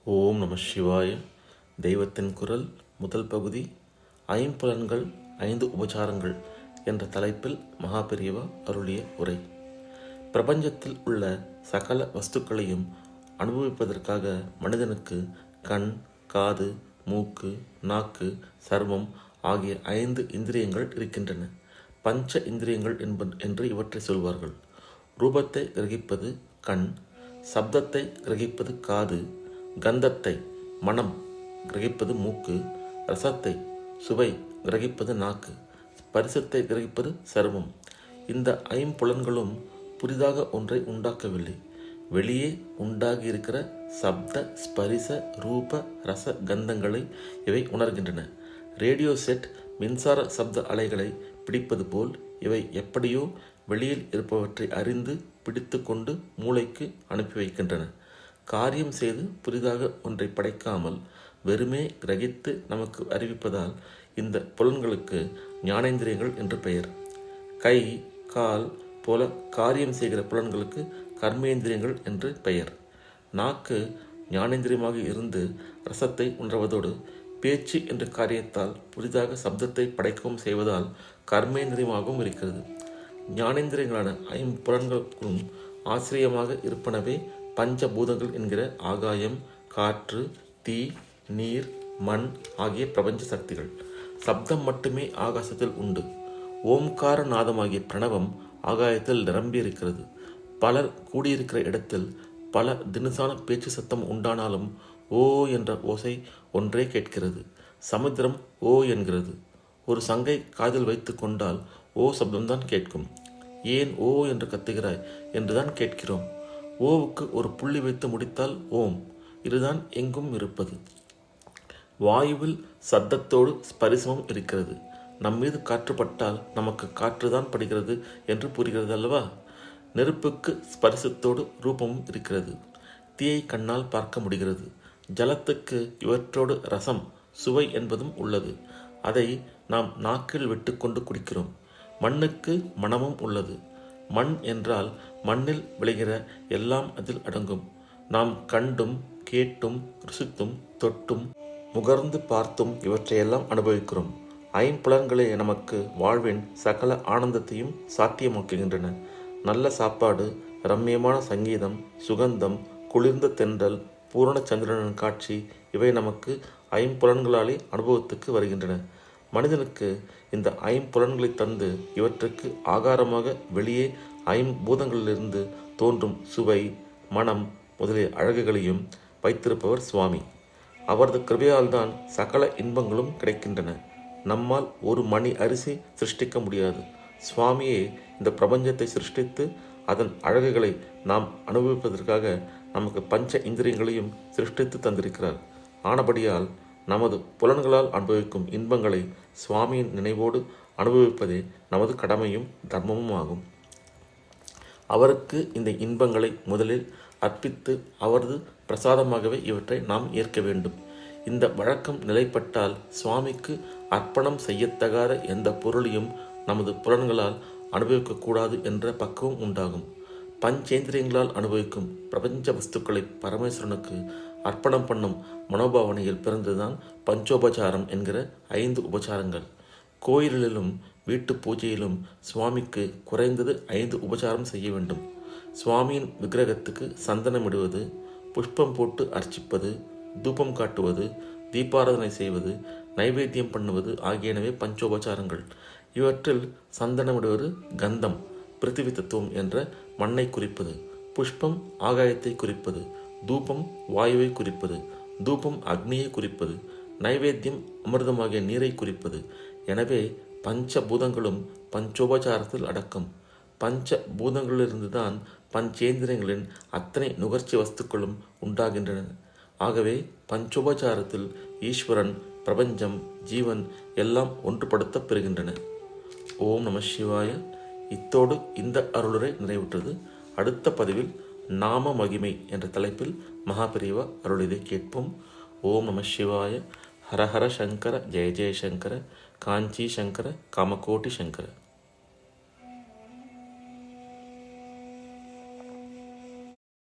ஓம் நம சிவாய. தெய்வத்தின் குரல் முதல் பகுதி, ஐம்புலன்கள் 5 உபச்சாரங்கள் என்ற தலைப்பில் மகாபெரிவா அருளிய உரை. பிரபஞ்சத்தில் உள்ள சகல வஸ்துக்களையும் அனுபவிப்பதற்காக மனிதனுக்கு கண், காது, மூக்கு, நாக்கு, சர்மம் ஆகிய 5 இந்திரியங்கள் இருக்கின்றன. பஞ்ச இந்திரியங்கள் என்று இவற்றை சொல்வார்கள். ரூபத்தை கிரகிப்பது கண், சப்தத்தை கிரகிப்பது காது, கந்தத்தை மனம் கிரகிப்பது மூக்கு, ரசத்தை சுவை கிரகிப்பது நாக்கு, ஸ்பரிசத்தை கிரகிப்பது சருமம். இந்த ஐம்புலன்களும் புதிதாக ஒன்றை உண்டாக்கவில்லை. வெளியே உண்டாகி இருக்கிற சப்த, ஸ்பரிச, ரூப, ரச, கந்தங்களை இவை உணர்கின்றன. ரேடியோ செட் மின்சார சப்த அலைகளை பிடிப்பது போல் இவை எப்படியோ வெளியில் இருப்பவற்றை அறிந்து பிடித்து கொண்டு மூளைக்கு அனுப்பி வைக்கின்றன. காரியம் செய்து புதிதாக ஒன்றை படைக்காமல் வெறுமே கிரகித்து நமக்கு அறிவிப்பதால் இந்த புலன்களுக்கு ஞானேந்திரியங்கள் என்று பெயர். கை, கால் போல காரியம் செய்கிற புலன்களுக்கு கர்மேந்திரியங்கள் என்று பெயர். நாக்கு ஞானேந்திரியமாக இருந்து ரசத்தை உணர்வதோடு பேச்சு என்ற காரியத்தால் புதிதாக சப்தத்தை படைக்கவும் செய்வதால் கர்மேந்திரியமாகவும் இருக்கிறது. ஞானேந்திரியங்களான ஐம்புலன்களுக்கும் ஆசிரியமாக இருப்பனவே பஞ்சபூதங்கள் என்கிற ஆகாயம், காற்று, தீ, நீர், மண் ஆகிய பிரபஞ்ச சக்திகள். சப்தம் மட்டுமே ஆகாசத்தில் உண்டு. ஓம்கார நாதமாகிய பிரணவம் ஆகாயத்தில் நிரம்பியிருக்கிறது. பலர் கூடியிருக்கிற இடத்தில் பல தினுசான பேச்சு சத்தம் உண்டானாலும் ஓ என்ற ஓசை ஒன்றே கேட்கிறது. சமுத்திரம் ஓ என்கிறது. ஒரு சங்கை காதில் வைத்து கொண்டால் ஓ சப்தம்தான் கேட்கும். ஏன் ஓ என்று கத்துகிறாய் என்றுதான் கேட்கிறோம். ஓவுக்கு ஒரு புள்ளி வைத்து முடித்தால் ஓம். இதுதான் எங்கும் இருப்பது. வாயுவில் சத்தத்தோடு ஸ்பரிசமும் இருக்கிறது. நம்மீது காற்று பட்டால் நமக்கு காற்றுதான் படுகிறது என்று புரிகிறது அல்லவா? நெருப்புக்கு ஸ்பரிசத்தோடு ரூபமும் இருக்கிறது. தீயை கண்ணால் பார்க்க முடிகிறது. ஜலத்துக்கு இவற்றோடு ரசம், சுவை என்பதும் உள்ளது. அதை நாம் நாக்கில் விட்டுக்கொண்டு குடிக்கிறோம். மண்ணுக்கு மனமும் உள்ளது. மண் என்றால் மண்ணில் விளைகிற எல்லாம் அதில் அடங்கும். நாம் கண்டும் கேட்டும் ருசித்தும் தொட்டும் முகர்ந்து பார்த்தும் இவற்றையெல்லாம் அனுபவிக்கிறோம். ஐம்புலன்களே நமக்கு வாழ்வின் சகல ஆனந்தத்தையும் சாத்தியமாக்குகின்றன. நல்ல சாப்பாடு, ரம்மியமான சங்கீதம், சுகந்தம், குளிர்ந்த தென்றல், பூரண சந்திரனின் காட்சி இவை நமக்கு ஐம்புலன்களாலே அனுபவத்துக்கு வருகின்றன. மனிதனுக்கு இந்த ஐம்புலன்களை தந்து இவற்றுக்கு ஆகாரமாக வெளியே ஐம்பூதங்களிலிருந்து தோன்றும் சுவை, மனம் முதலிய அழகுகளையும் வைத்திருப்பவர் சுவாமி. அவரது கிருபையால் தான் சகல இன்பங்களும் கிடைக்கின்றன. நம்மால் ஒரு மணி அரிசி சிருஷ்டிக்க முடியாது. சுவாமியே இந்த பிரபஞ்சத்தை சிருஷ்டித்து அதன் அழகுகளை நாம் அனுபவிப்பதற்காக நமக்கு பஞ்ச இந்திரியங்களையும் சிருஷ்டித்து தந்திருக்கிறார். ஆனபடியால் நமது புலன்களால் அனுபவிக்கும் இன்பங்களை சுவாமியின் நினைவோடு அனுபவிப்பதே நமது கடமையும் தர்மமும் ஆகும். அவருக்கு இந்த இன்பங்களை முதலில் அர்ப்பித்து அவரது பிரசாதமாகவே இவற்றை நாம் ஏற்க வேண்டும். இந்த வழக்கம் நிலைப்பட்டால் சுவாமிக்கு அர்ப்பணம் செய்யத்தகாத எந்த பொருளையும் நமது புலன்களால் அனுபவிக்கக்கூடாது என்ற பக்குவம் உண்டாகும். பஞ்சேந்திரியங்களால் அனுபவிக்கும் பிரபஞ்ச வஸ்துக்களை பரமேஸ்வரனுக்கு அர்ப்பணம் பண்ணும் மனோபாவனையில் பிறந்துதான் பஞ்சோபசாரம் என்கிற 5 உபசாரங்கள். கோயிலிலும் வீட்டு பூஜையிலும் சுவாமிக்கு குறைந்தது 5 உபசாரம் செய்ய வேண்டும். சுவாமியின் விக்கிரகத்துக்கு சந்தனமிடுவது, புஷ்பம் போட்டு அர்ச்சிப்பது, தூபம் காட்டுவது, தீபாராதனை செய்வது, நைவேத்தியம் பண்ணுவது ஆகியனவே பஞ்சோபசாரங்கள். இவற்றில் சந்தனமிடுவது கந்தம், பிருத்திவி தத்துவம் என்ற மண்ணை குறிப்பது, புஷ்பம் ஆகாயத்தை குறிப்பது, தூபம் வாயுவை குறிப்பது, தூபம் அக்னியை குறிப்பது, நைவேத்தியம் அமிர்தமாகிய நீரை குறிப்பது. எனவே பஞ்ச பூதங்களும் பஞ்சோபசாரத்தில் அடக்கம். பஞ்ச பூதங்களிலிருந்துதான் பஞ்சேந்திரியங்களின் அத்தனை நுகர்ச்சி வஸ்துக்களும் உண்டாகின்றன. ஆகவே பஞ்சோபசாரத்தில் ஈஸ்வரன், பிரபஞ்சம், ஜீவன் எல்லாம் ஒன்றுபடுத்தப் பெறுகின்றன. ஓம் நம சிவாய. இத்தோடு இந்த அருளுரை நிறைவுற்றது. அடுத்த பதிவில் நாம மகிமை என்ற தலைப்பில் மகாபெரிவா அருளிதை கேட்போம். ஓம் நம சிவாய. ஹரஹர சங்கர, ஜெய ஜெயசங்கர, காஞ்சி சங்கர, காமகோட்டி சங்கர.